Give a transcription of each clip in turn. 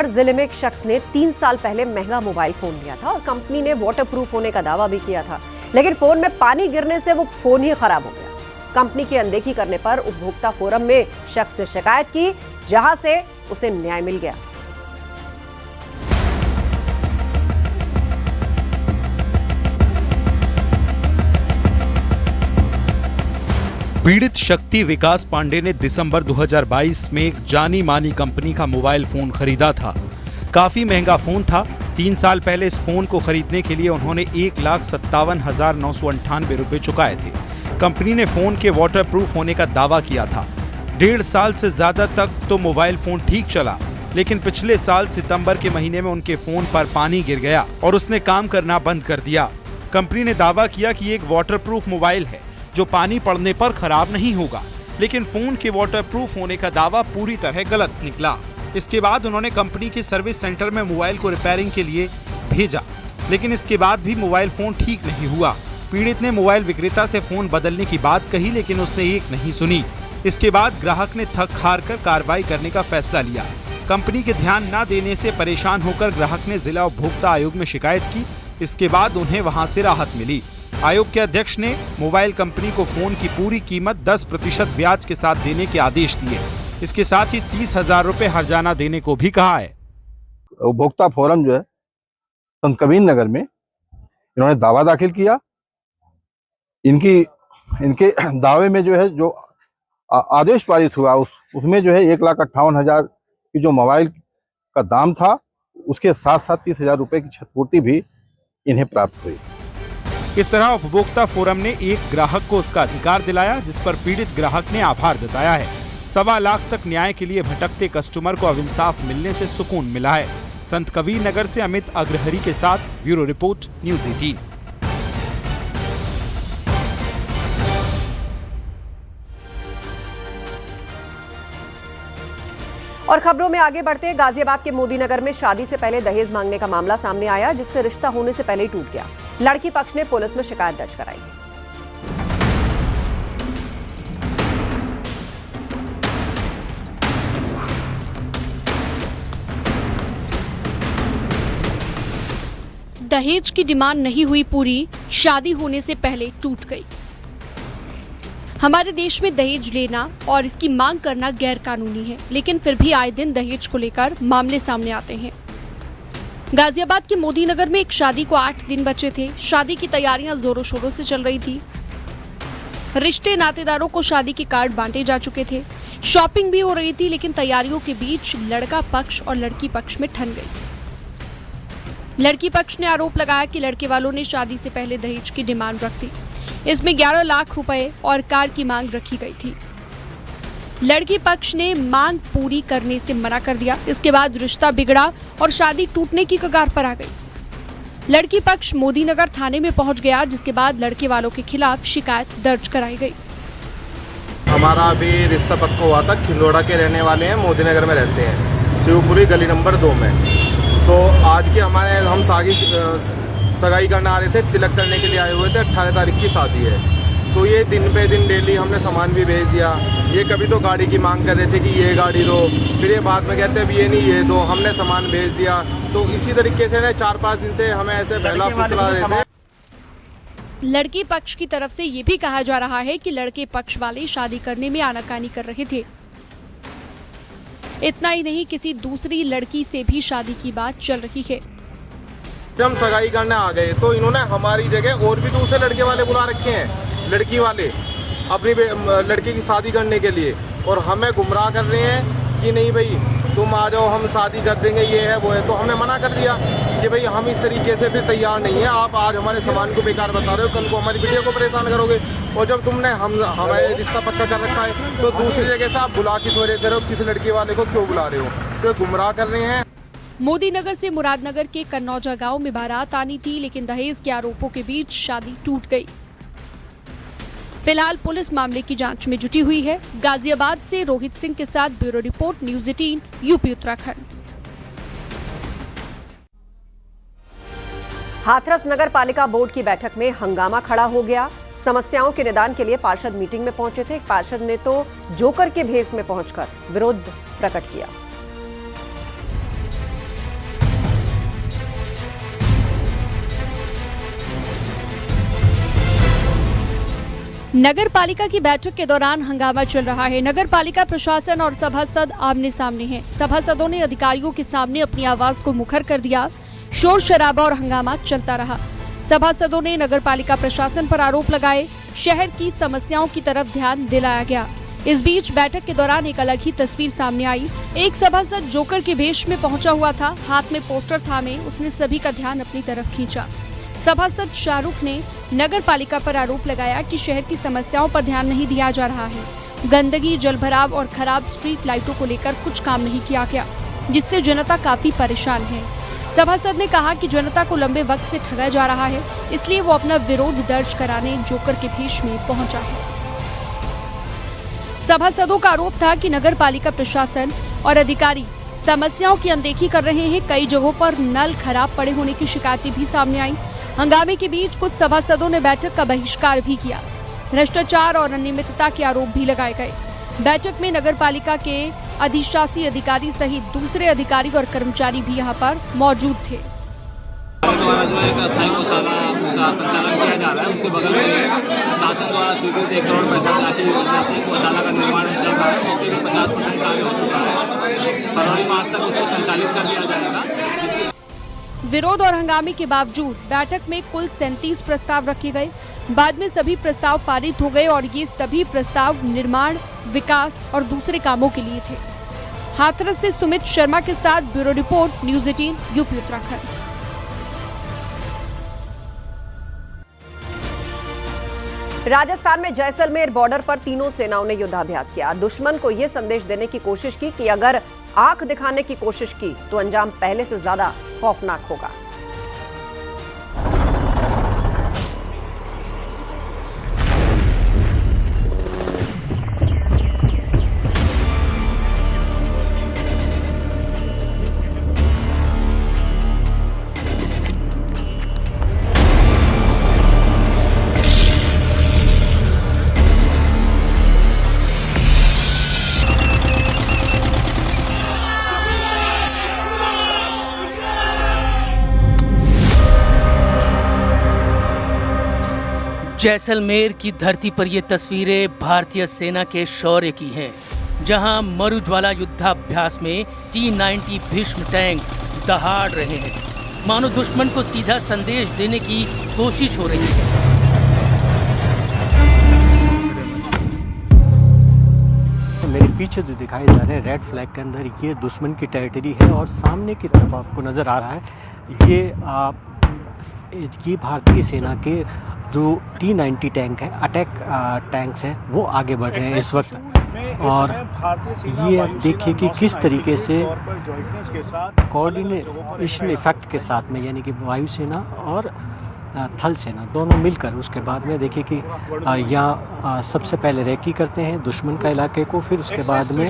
जिले में एक शख्स ने 3 साल पहले महंगा मोबाइल फोन लिया था और कंपनी ने वाटरप्रूफ होने का दावा भी किया था, लेकिन फोन में पानी गिरने से वो फोन ही खराब हो गया। कंपनी की अनदेखी करने पर उपभोक्ता फोरम में शख्स ने शिकायत की, जहां से उसे न्याय मिल गया। पीड़ित शक्ति विकास पांडे ने दिसंबर 2022 में एक जानी मानी कंपनी का मोबाइल फोन खरीदा था। काफी महंगा फोन था। 3 साल पहले इस फोन को खरीदने के लिए उन्होंने 1,57,998 रुपए चुकाए थे। कंपनी ने फोन के वाटरप्रूफ होने का दावा किया था। 1.5 साल से ज्यादा तक तो मोबाइल फोन ठीक चला, लेकिन पिछले साल सितंबर के महीने में उनके फोन पर पानी गिर गया और उसने काम करना बंद कर दिया। कंपनी ने दावा किया कि ये एक वाटरप्रूफ मोबाइल है जो पानी पड़ने पर खराब नहीं होगा, लेकिन फोन के वाटरप्रूफ होने का दावा पूरी तरह गलत निकला। इसके बाद उन्होंने कंपनी के सर्विस सेंटर में मोबाइल को रिपेयरिंग के लिए भेजा, लेकिन इसके बाद भी मोबाइल फोन ठीक नहीं हुआ। पीड़ित ने मोबाइल विक्रेता से फोन बदलने की बात कही, लेकिन उसने एक नहीं सुनी। इसके बाद ग्राहक ने थक हार कर कार्रवाई करने का फैसला लिया। कंपनी के ध्यान न देने से परेशान होकर ग्राहक ने जिला उपभोक्ता आयोग में शिकायत की। इसके बाद उन्हें वहां से राहत मिली। आयोग के अध्यक्ष ने मोबाइल कंपनी को फोन की पूरी कीमत 10% ब्याज के साथ देने के आदेश दिए। इसके साथ ही 30,000 रुपए हर्जाना देने को भी कहा है। उपभोक्ता फोरम जो है संत कबीर नगर में इन्होंने दावा दाखिल किया। इनके दावे में जो है जो आदेश पारित हुआ उसमें जो है 1,58,000 की जो मोबाइल का दाम था, उसके साथ साथ 30,000 रुपए की क्षतिपूर्ति भी इन्हें प्राप्त हुई। इस तरह उपभोक्ता फोरम ने एक ग्राहक को उसका अधिकार दिलाया, जिस पर पीड़ित ग्राहक ने आभार जताया है। 1.25 लाख तक न्याय के लिए भटकते कस्टमर को अब इंसाफ मिलने से सुकून मिला है। संत कबीर नगर से अमित अग्रहरी के साथ ब्यूरो रिपोर्ट, न्यूज़ 18। और खबरों में आगे बढ़ते, गाजियाबाद के मोदी नगर में शादी से पहले दहेज मांगने का मामला सामने आया, जिससे रिश्ता होने से पहले ही टूट गया। लड़की पक्ष ने पुलिस में शिकायत दर्ज कराई है। दहेज की डिमांड नहीं हुई पूरी, शादी होने से पहले टूट गई। हमारे देश में दहेज लेना और इसकी मांग करना गैर कानूनी है, लेकिन फिर भी आए दिन दहेज को लेकर मामले सामने आते हैं। गाजियाबाद के मोदी नगर में एक शादी को 8 दिन बचे थे। शादी की तैयारियां जोरों शोरों से चल रही थी। रिश्ते नातेदारों को शादी के कार्ड बांटे जा चुके थे। शॉपिंग भी हो रही थी, लेकिन तैयारियों के बीच लड़का पक्ष और लड़की पक्ष में ठन गई। लड़की पक्ष ने आरोप लगाया कि लड़के वालों ने शादी से पहले दहेज की डिमांड रख दी। इसमें 11 लाख रुपए और कार की मांग रखी गई थी। लड़की पक्ष ने मांग पूरी करने से मना कर दिया। इसके बाद रिश्ता बिगड़ा और शादी टूटने की कगार पर आ गई। लड़की पक्ष मोदी नगर थाने में पहुंच गया, जिसके बाद लड़के वालों के खिलाफ शिकायत दर्ज कराई गई। हमारा अभी रिश्ता पक्का हुआ था। खिंदोड़ा के रहने वाले हैं, मोदी नगर में रहते हैं, शिवपुरी गली नंबर 2 में। तो आज के हम सगाई करने आ रहे थे, तिलक करने के लिए आए हुए थे। 18 तारीख की शादी है। तो ये दिन पे दिन डेली हमने सामान भी भेज दिया। ये कभी तो गाड़ी की मांग कर रहे थे कि ये गाड़ी दो, फिर ये बाद में कहते अब ये नहीं ये दो। हमने सामान भेज दिया। तो इसी तरीके से ना 4-5 दिन से हमें ऐसे बहला फुसला रहे थे। लड़की पक्ष की तरफ से ये भी कहा जा रहा है कि लड़के पक्ष वाले शादी करने में आनाकानी कर रहे थे। इतना ही नहीं, किसी दूसरी लड़की से भी शादी की बात चल रही है। हम सगाई करने आ गए तो इन्होंने हमारी जगह और भी दूसरे लड़के वाले बुला रखे हैं, लड़की वाले अपनी लड़की की शादी करने के लिए, और हमें गुमराह कर रहे हैं कि नहीं भाई तुम आ जाओ, हम शादी कर देंगे, ये है वो है। तो हमने मना कर दिया कि भाई हम इस तरीके से फिर तैयार नहीं है। आप आज हमारे सामान को बेकार बता रहे हो, कल को हमारी बेटियों को परेशान करोगे। और जब तुमने हमारे रिश्ता पक्का कर रखा है तो दूसरी जगह से आप बुला किस वजह से रहे हो, किस लड़की वाले को क्यों बुला रहे हो? तो गुमराह कर रहे हैं। मोदी नगर से मुरादनगर के कन्नौजा गांव में बारात आनी थी, लेकिन दहेज के आरोपों के बीच शादी टूट गई। फिलहाल पुलिस मामले की जांच में जुटी हुई है। गाजियाबाद से रोहित सिंह के साथ bureau report, news 18, UP Uttarakhand. Hathras Nagar Palika board की बैठक में हंगामा खड़ा हो गया। समस्याओं के निदान के लिए पार्षद मीटिंग में पहुंचे थे। एक पार्षद ने तो जोकर के भेस में पहुंचकर विरोध प्रकट किया। नगर पालिका की बैठक के दौरान हंगामा चल रहा है। नगर पालिका प्रशासन और सभासद आमने सामने हैं। सभासदों ने अधिकारियों के सामने अपनी आवाज को मुखर कर दिया। शोर शराबा और हंगामा चलता रहा। सभासदों ने नगर पालिका प्रशासन पर आरोप लगाए। शहर की समस्याओं की तरफ ध्यान दिलाया गया। इस बीच बैठक के दौरान एक अलग ही तस्वीर सामने आई। एक सभासद जोकर के वेश में पहुंचा हुआ था। हाथ में पोस्टर थामे उसने सभी का ध्यान अपनी तरफ खींचा। सभासद शाहरुख ने नगर पालिका पर आरोप लगाया कि शहर की समस्याओं पर ध्यान नहीं दिया जा रहा है। गंदगी, जलभराव और खराब स्ट्रीट लाइटों को लेकर कुछ काम नहीं किया गया, जिससे जनता काफी परेशान है। सभासद ने कहा कि जनता को लंबे वक्त से ठगा जा रहा है, इसलिए वो अपना विरोध दर्ज कराने जोकर के भेष में पहुंचा है। सभासदों का आरोप था कि नगर पालिका प्रशासन और अधिकारी समस्याओं की अनदेखी कर रहे हैं। कई जगहों पर नल खराब पड़े होने की शिकायतें भी सामने आई। हंगामे के बीच कुछ सभासदों ने बैठक का बहिष्कार भी किया। भ्रष्टाचार और अनियमितता के आरोप भी लगाए गए। बैठक में नगर पालिका के अधिशासी अधिकारी सहित दूसरे अधिकारी और कर्मचारी भी यहां पर मौजूद थे। द्वारा जो एक अस्थायी गौशाला का संचालन किया जा रहा है, उसके बगल में शासन द्वारा स्वीकृत 1 करोड़ 65 लाख की योजना से गौशाला का निर्माण चल रहा है। मौके में 50% कार्य हो चुका है। फरवरी मार्च तक उसको संचालित कर दिया जाएगा। विरोध और हंगामे के बावजूद बैठक में कुल 37 प्रस्ताव रखे गए। बाद में सभी प्रस्ताव पारित हो गए और ये सभी प्रस्ताव निर्माण, विकास और दूसरे कामों के लिए थे। हाथरस से सुमित शर्मा के साथ bureau report, news 18 UP Uttarakhand. Rajasthan में जैसलमेर बॉर्डर पर तीनों सेनाओं ने युद्धाभ्यास किया। दुश्मन को यह संदेश देने की कोशिश की कि अगर आंख दिखाने की कोशिश की तो अंजाम पहले से ज्यादा खौफनाक होगा। जैसलमेर की धरती पर ये तस्वीरें भारतीय सेना के शौर्य की हैं, जहां मरुज्वाला युद्धाभ्यास में T-90 भीष्म टैंक दहाड़ रहे हैं। मानो दुश्मन को सीधा संदेश देने की कोशिश हो रही है। मेरे पीछे जो दिखाई जा रहे हैं रेड फ्लैग के अंदर, ये दुश्मन की टेरिटरी है और सामने की तरफ आपको नज़र आ रहा है ये भारतीय सेना के जो T-90 टैंक है, अटैक टैंक्स हैं, वो आगे बढ़ रहे हैं इस वक्त। और ये आप देखिए कि किस तरीके से कोऑर्डिनेशन इफेक्ट के साथ में, यानी कि वायुसेना और थल सेना दोनों मिलकर, उसके बाद में देखिए कि यहाँ सबसे पहले रेकी करते हैं दुश्मन का इलाके को, फिर उसके बाद में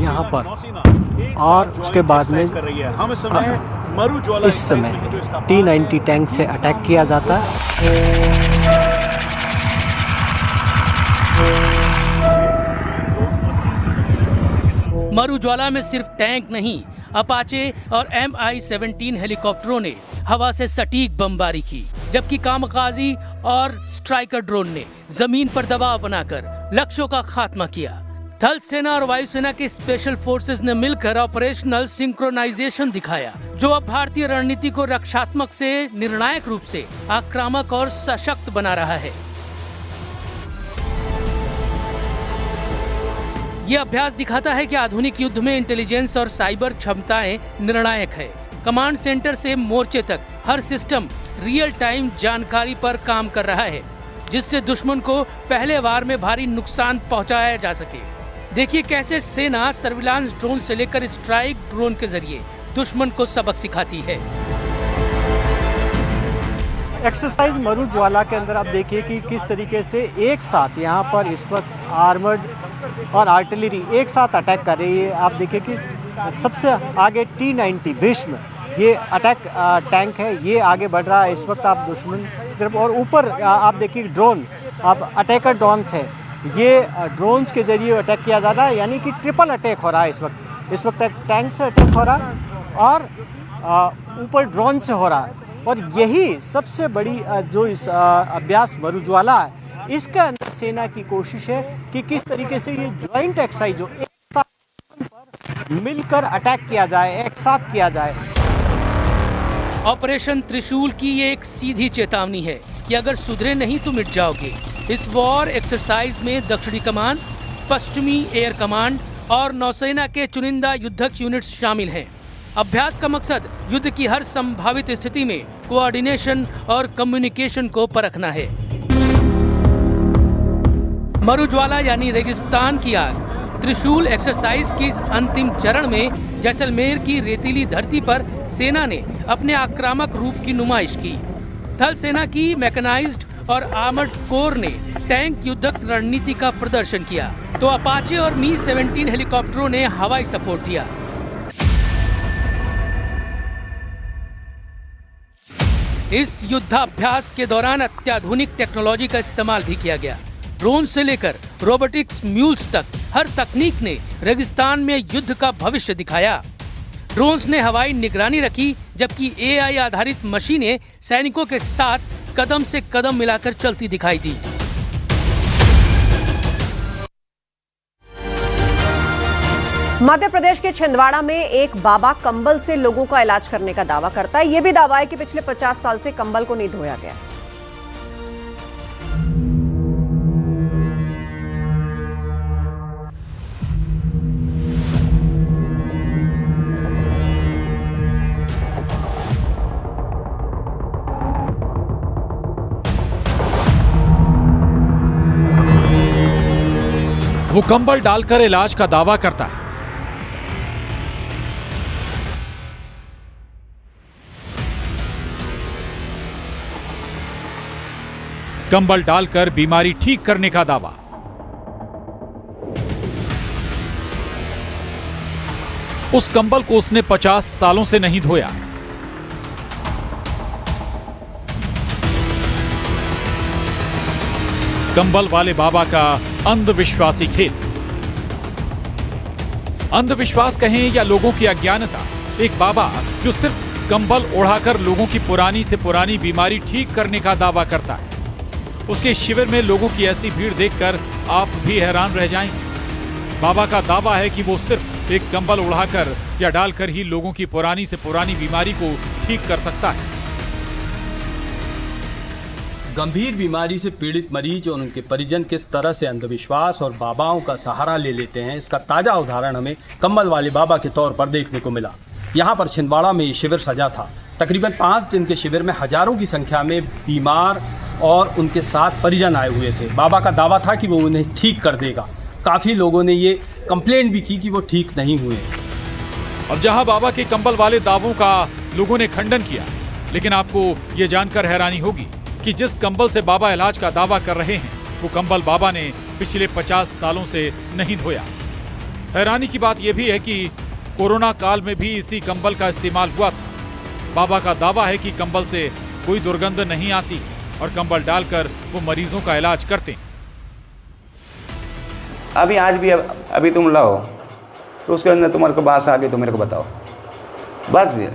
यहाँ पर, और उसके बाद में इस समय T-90 टैंक से अटैक किया जाता है। मरुज्वाला में सिर्फ टैंक नहीं, अपाचे और MI-17 हेलीकॉप्टरों ने हवा से सटीक बमबारी की, जबकि कामकाजी और स्ट्राइकर ड्रोन ने जमीन पर दबाव बनाकर लक्ष्यों का खात्मा किया। थल सेना और वायुसेना के स्पेशल फोर्सेस ने मिलकर ऑपरेशनल सिंक्रोनाइजेशन दिखाया, जो अब भारतीय रणनीति को रक्षात्मक से निर्णायक रूप से आक्रामक और सशक्त बना रहा है। यह अभ्यास दिखाता है कि आधुनिक युद्ध में इंटेलिजेंस और साइबर क्षमताएं निर्णायक है। कमांड सेंटर से मोर्चे तक हर सिस्टम रियल टाइम जानकारी पर काम कर रहा है, जिससे दुश्मन को पहले वार में भारी नुकसान पहुंचाया जा सके। देखिए कैसे सेना सर्विलांस ड्रोन से लेकर स्ट्राइक ड्रोन के जरिए दुश्मन को सबक सिखाती है। एक्सरसाइज मरुज्वाला के अंदर आप देखिए कि किस तरीके से एक साथ यहाँ पर इस वक्त आर्मर्ड और आर्टिलरी एक साथ अटैक कर रही है। आप देखिए कि सबसे आगे T-90 भीष्म, ये अटैक टैंक है, ये आगे बढ़ रहा है इस वक्त आप दुश्मन की तरफ। और ऊपर आप देखिए ड्रोन, अब अटैकर ड्रोन्स है, ये ड्रोन्स के जरिए अटैक किया जा रहा है, यानी कि ट्रिपल अटैक हो रहा है इस वक्त टैंक से अटैक हो रहा है और ऊपर ड्रोन से हो रहा है। और यही सबसे बड़ी जो इस अभ्यास मरुज्वाला है, इसके अंदर सेना की कोशिश है कि किस तरीके से ये ज्वाइंट एक्सरसाइज हो, एक साथ पर मिलकर अटैक किया जाए, एक साथ किया जाए। ऑपरेशन त्रिशूल की ये एक सीधी चेतावनी है कि अगर सुधरे नहीं तो मिट जाओगे। इस वॉर एक्सरसाइज में दक्षिणी कमान, पश्चिमी एयर कमांड और नौसेना के चुनिंदा युद्धक यूनिट्स शामिल हैं। अभ्यास का मकसद युद्ध की हर संभावित स्थिति में कोऑर्डिनेशन और कम्युनिकेशन को परखना है। मरुज्वाला यानी रेगिस्तान की आग त्रिशूल एक्सरसाइज की इस अंतिम चरण में जैसलमेर की रेतीली धरती पर सेना ने अपने आक्रामक रूप की नुमाइश की। थल सेना की मैकेनाइज्ड और आर्मर्ड कोर ने टैंक युद्धक रणनीति का प्रदर्शन किया, तो अपाचे और मी-17 हेलीकॉप्टरों ने हवाई सपोर्ट दिया। इस युद्धाभ्यास के दौरान अत्याधुनिक टेक्नोलॉजी का इस्तेमाल भी किया गया। ड्रोन से लेकर रोबोटिक्स म्यूल्स तक हर तकनीक ने रेगिस्तान में युद्ध का भविष्य दिखाया। ड्रोन्स ने हवाई निगरानी रखी, जबकि एआई आधारित मशीनें सैनिकों के साथ कदम से कदम मिलाकर चलती दिखाई दी। मध्य प्रदेश के छिंदवाड़ा में एक बाबा कंबल से लोगों का इलाज करने का दावा करता है। यह भी दावा है कि पिछले 50 साल से कंबल को नहीं धोया गया। वो कंबल डालकर इलाज का दावा करता है। कंबल डालकर बीमारी ठीक करने का दावा। उस कंबल को उसने 50 सालों से नहीं धोया। कंबल वाले बाबा का अंधविश्वासी खेल। अंधविश्वास कहें या लोगों की अज्ञानता, एक बाबा जो सिर्फ कंबल ओढ़ाकर लोगों की पुरानी से पुरानी बीमारी ठीक करने का दावा करता है। उसके शिविर में लोगों की ऐसी भीड़ देखकर आप भी हैरान रह जाएंगे। बाबा का दावा है कि वो सिर्फ एक कंबल उड़ाकर या डालकर ही लोगों की पुरानी से पुरानी बीमारी को ठीक कर सकता है। गंभीर बीमारी से पीड़ित मरीज और उनके परिजन किस तरह से अंधविश्वास और बाबाओं का सहारा ले लेते हैं, इसका ताज़ा उदाहरण हमें कंबल वाले बाबा के तौर पर देखने को मिला। यहाँ पर छिंदवाड़ा में ये शिविर सजा था। तकरीबन 5 दिन के शिविर में हजारों की संख्या में बीमार और उनके साथ परिजन आए हुए थे। बाबा का दावा था कि वो उन्हें ठीक कर देगा। काफ़ी लोगों ने ये कंप्लेंट भी की कि वो ठीक नहीं हुए। अब जहां बाबा के कंबल वाले दावों का लोगों ने खंडन किया, लेकिन आपको ये जानकर हैरानी होगी कि जिस कंबल से बाबा इलाज का दावा कर रहे हैं, वो कंबल बाबा ने पिछले 50 सालों से नहीं धोया। हैरानी की बात यह भी है कि कोरोना काल में भी इसी कंबल का इस्तेमाल हुआ था। बाबा का दावा है कि कंबल से कोई दुर्गंध नहीं आती और कंबल डालकर वो मरीजों का इलाज करते हैं। अभी तुम लाओ तो उसके अंदर तुम्हारे को बांस आ गई तो मेरे को बताओ। बस भी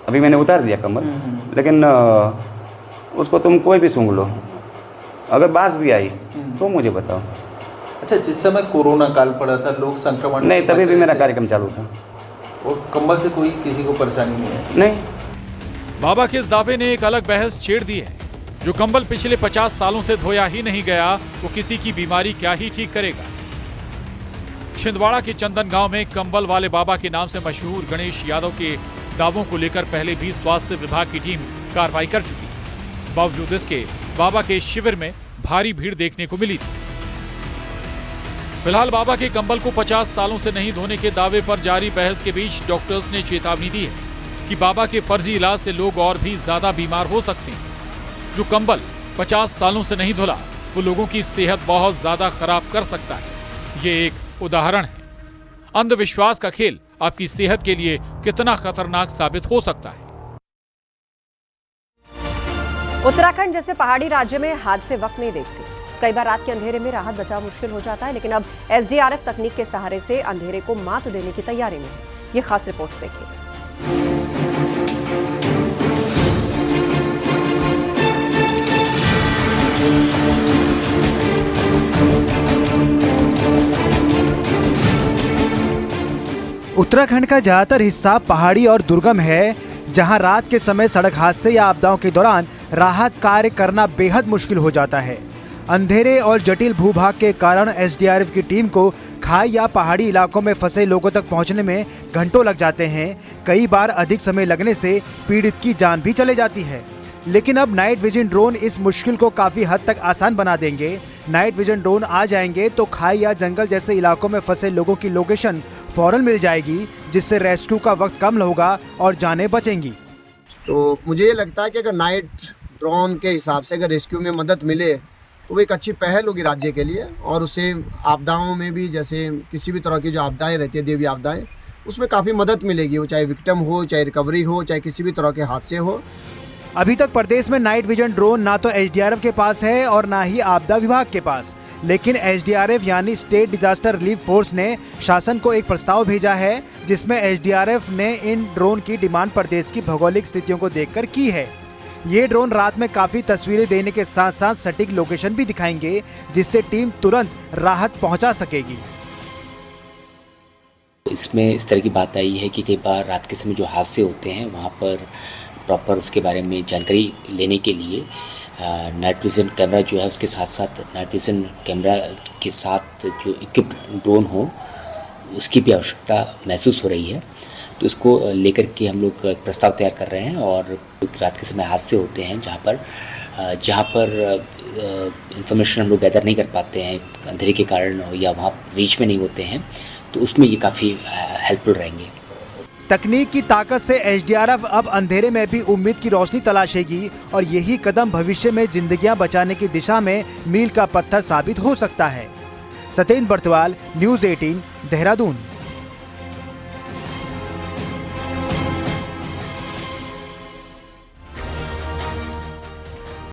अभी मैंने उतार दिया कंबल, लेकिन उसको तुम कोई भी सूंघ लो, अगर बांस भी आई तो मुझे बताओ। अच्छा, जिस समय कोरोना काल पड़ा था, लोग संक्रमण नहीं, तभी भी मेरा कार्यक्रम चालू था और कंबल से कोई किसी को परेशानी नहीं है। नहीं। बाबा के इस दावे ने एक अलग बहस छेड़ दी है। जो कंबल पिछले 50 सालों से धोया ही नहीं गया, वो किसी की बीमारी क्या ही ठीक करेगा। छिंदवाड़ा के चंदन गांव में कंबल वाले बाबा के नाम से मशहूर गणेश यादव के दावों को लेकर पहले भी स्वास्थ्य विभाग की टीम कार्रवाई कर चुकी। बावजूद इसके बाबा के शिविर में भारी भीड़ देखने को मिली थी। फिलहाल बाबा के कंबल को 50 सालों से नहीं धोने के दावे पर जारी बहस के बीच डॉक्टर्स ने चेतावनी दी है कि बाबा के फर्जी इलाज से लोग और भी ज्यादा बीमार हो सकते हैं। जो कंबल 50 सालों से नहीं धुला, वो लोगों की सेहत बहुत ज्यादा खराब कर सकता है। ये एक उदाहरण है। अंधविश्वास का खेल आपकी सेहत के लिए कितना खतरनाक साबित हो सकता है। उत्तराखंड जैसे पहाड़ी राज्य में हादसे वक्त नहीं देखते। कई बार रात के अंधेरे में राहत बचाव मुश्किल हो जाता है, लेकिन अब एसडीआरएफ तकनीक के सहारे से अंधेरे को मात देने की तैयारी में है। ये खास रिपोर्ट देखिए। उत्तराखंड का ज्यादातर हिस्सा पहाड़ी और दुर्गम है, जहां रात के समय सड़क हादसे या आपदाओं के दौरान राहत कार्य करना बेहद मुश्किल हो जाता है। अंधेरे और जटिल भूभाग के कारण एसडीआरएफ की टीम को खाई या पहाड़ी इलाकों में फंसे लोगों तक पहुंचने में घंटों लग जाते हैं। कई बार अधिक समय लगने से पीड़ित की जान भी चले जाती है। लेकिन अब नाइट विजन ड्रोन इस मुश्किल को काफी हद तक आसान बना देंगे। नाइट विजन ड्रोन आ जाएंगे तो खाई या जंगल जैसे इलाकों में फंसे लोगों की लोकेशन फौरन मिल जाएगी, जिससे रेस्क्यू का वक्त कम होगा और जानें बचेंगी। तो मुझे ये लगता है कि अगर नाइट ड्रोन के हिसाब से अगर रेस्क्यू में मदद मिले तो वो एक अच्छी पहल होगी राज्य के लिए, और उससे आपदाओं में भी, जैसे किसी भी तरह की जो आपदाएं रहती है, देवी आपदाएं, उसमें काफ़ी मदद मिलेगी। वो चाहे विक्टिम हो, चाहे रिकवरी हो, चाहे किसी भी तरह के हादसे हो। अभी तक प्रदेश में नाइट विजन ड्रोन ना तो एसडीआरएफ के पास है और ना ही आपदा विभाग के पास, लेकिन एसडीआरएफ यानी स्टेट डिजास्टर रिलीफ फोर्स ने शासन को एक प्रस्ताव भेजा है, जिसमें एसडीआरएफ ने इन ड्रोन की डिमांड प्रदेश की भौगोलिक स्थितियों को देखकर की है। ये ड्रोन रात में काफी तस्वीरें देने के साथ साथ सटीक लोकेशन भी दिखाएंगे, जिससे टीम तुरंत राहत पहुंचा सकेगी। इसमें इस तरह की बात आई है कि कई बार रात के समय जो हादसे होते हैं वहाँ पर प्रॉपर उसके बारे में जानकारी लेने के लिए नाइट विजन कैमरा जो है, उसके साथ साथ नाइट विजन कैमरा के साथ जो इक्विप्ड ड्रोन हो, उसकी भी आवश्यकता महसूस हो रही है। तो इसको लेकर के हम लोग प्रस्ताव तैयार कर रहे हैं। और रात के समय हादसे होते हैं जहाँ पर इंफॉर्मेशन हम लोग गैदर नहीं कर पाते हैं अंधेरे के कारण, या वहाँ रीच में नहीं होते हैं, तो उसमें ये काफ़ी हेल्पफुल रहेंगे। तकनीक की ताकत से एसडीआरएफ अब अंधेरे में भी उम्मीद की रोशनी तलाशेगी, और यही कदम भविष्य में जिंदगियां बचाने की दिशा में मील का पत्थर साबित हो सकता है। सत्येंद्र बर्तवाल, न्यूज़ 18, देहरादून।